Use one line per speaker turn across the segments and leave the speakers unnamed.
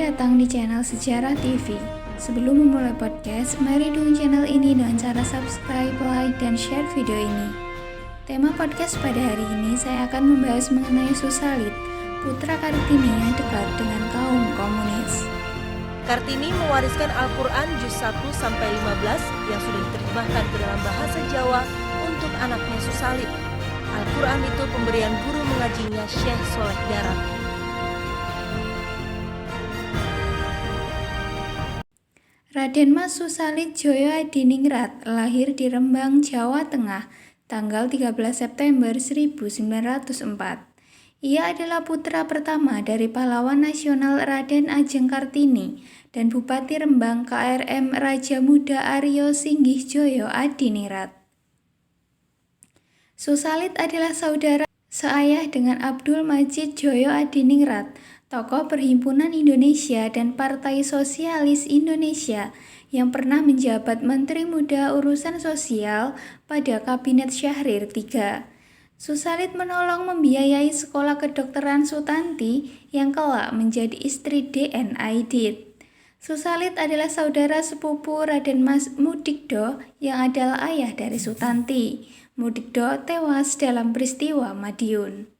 datang di channel Sejarah TV. Sebelum memulai podcast, mari dukung channel ini dengan cara subscribe, like, dan share video ini. Tema podcast pada hari ini saya akan membahas mengenai Susalit, putra Kartini yang dekat dengan kaum komunis.
Kartini mewariskan Al-Quran juz 1-15 yang sudah diterjemahkan ke dalam bahasa Jawa untuk anaknya Susalit. Al-Quran itu pemberian guru mengajinya Syekh Soleh Darat.
Raden Mas Susalit Djoyo Adiningrat lahir di Rembang, Jawa Tengah, tanggal 13 September 1904. Ia adalah putra pertama dari pahlawan nasional Raden Ajeng Kartini dan Bupati Rembang KRM Raja Muda Aryo Singgih Djoyo Adiningrat. Susalit adalah saudara seayah dengan Abdul Majid Djoyo Adiningrat, tokoh Perhimpunan Indonesia dan Partai Sosialis Indonesia yang pernah menjabat Menteri Muda Urusan Sosial pada Kabinet Syahrir III. Susalit menolong membiayai sekolah kedokteran Sutanti yang kelak menjadi istri D.N. Aidit. Susalit adalah saudara sepupu Raden Mas Mudikdo yang adalah ayah dari Sutanti. Mudikdo tewas dalam peristiwa Madiun.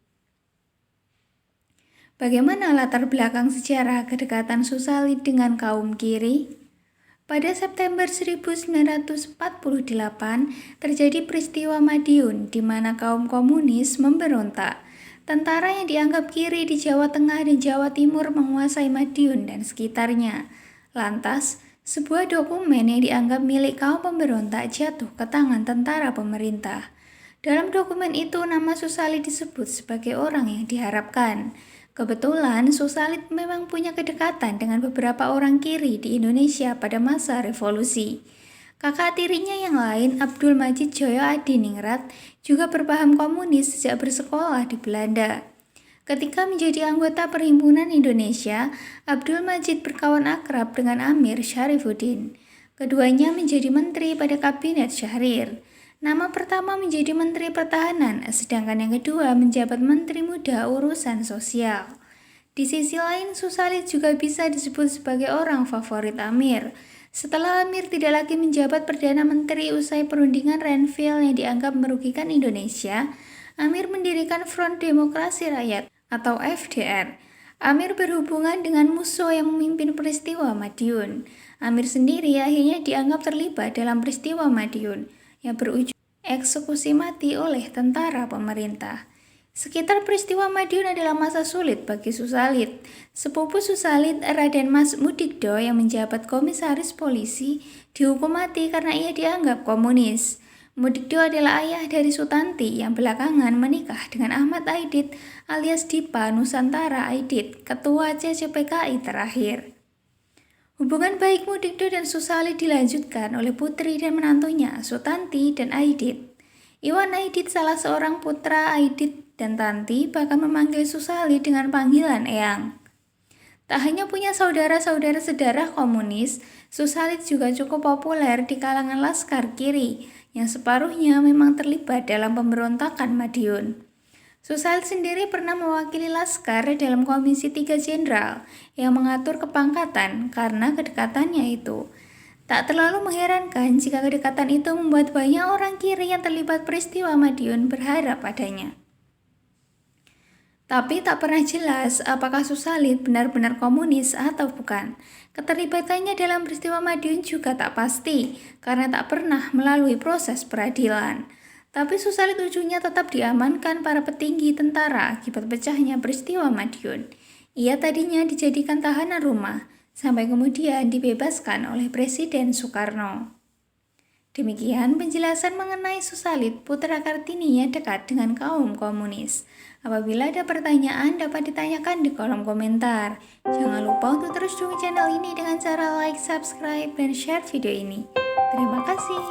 Bagaimana latar belakang sejarah kedekatan Susalit dengan kaum kiri? Pada September 1948 terjadi peristiwa Madiun di mana kaum komunis memberontak. Tentara yang dianggap kiri di Jawa Tengah dan Jawa Timur menguasai Madiun dan sekitarnya. Lantas, sebuah dokumen yang dianggap milik kaum pemberontak jatuh ke tangan tentara pemerintah. Dalam dokumen itu nama Susalit disebut sebagai orang yang diharapkan. Kebetulan Susalit memang punya kedekatan dengan beberapa orang kiri di Indonesia pada masa revolusi. Kakak tirinya yang lain, Abdul Majid Djoyo Adiningrat, juga berpaham komunis sejak bersekolah di Belanda. Ketika menjadi anggota Perhimpunan Indonesia, Abdul Majid berkawan akrab dengan Amir Syarifuddin. Keduanya menjadi menteri pada Kabinet Syahrir. Nama pertama menjadi Menteri Pertahanan, sedangkan yang kedua menjabat Menteri Muda Urusan Sosial. Di sisi lain, Susalit juga bisa disebut sebagai orang favorit Amir. Setelah Amir tidak lagi menjabat Perdana Menteri usai perundingan Renville yang dianggap merugikan Indonesia, Amir mendirikan Front Demokrasi Rakyat atau FDR. Amir berhubungan dengan musuh yang memimpin peristiwa Madiun. Amir sendiri akhirnya dianggap terlibat dalam peristiwa Madiun yang berujung eksekusi mati oleh tentara pemerintah. Sekitar peristiwa Madiun adalah masa sulit bagi Susalit. Sepupu Susalit, Raden Mas Mudikdo yang menjabat komisaris polisi, dihukum mati karena ia dianggap komunis. Mudikdo adalah ayah dari Sutanti yang belakangan menikah dengan Ahmad Aidit alias Dipa Nusantara Aidit, ketua CCPKI terakhir. Hubungan baik Mudikdo dan Susalit dilanjutkan oleh putri dan menantunya, Sutanti dan Aidit. Iwan Aidit, salah seorang putra Aidit dan Tanti, bahkan memanggil Susalit dengan panggilan Eyang. Tak hanya punya saudara-saudara sedarah komunis, Susalit juga cukup populer di kalangan laskar kiri, yang separuhnya memang terlibat dalam pemberontakan Madiun. Susalit sendiri pernah mewakili laskar dalam Komisi 3 Jenderal yang mengatur kepangkatan karena kedekatannya itu. Tak terlalu mengherankan jika kedekatan itu membuat banyak orang kiri yang terlibat peristiwa Madiun berharap padanya. Tapi tak pernah jelas apakah Susalit benar-benar komunis atau bukan. Keterlibatannya dalam peristiwa Madiun juga tak pasti karena tak pernah melalui proses peradilan. Tapi Susalit ujungnya tetap diamankan para petinggi tentara akibat pecahnya peristiwa Madiun. Ia tadinya dijadikan tahanan rumah, sampai kemudian dibebaskan oleh Presiden Soekarno. Demikian penjelasan mengenai Susalit, putra Kartini yang dekat dengan kaum komunis. Apabila ada pertanyaan dapat ditanyakan di kolom komentar. Jangan lupa untuk terus dukung channel ini dengan cara like, subscribe, dan share video ini. Terima kasih.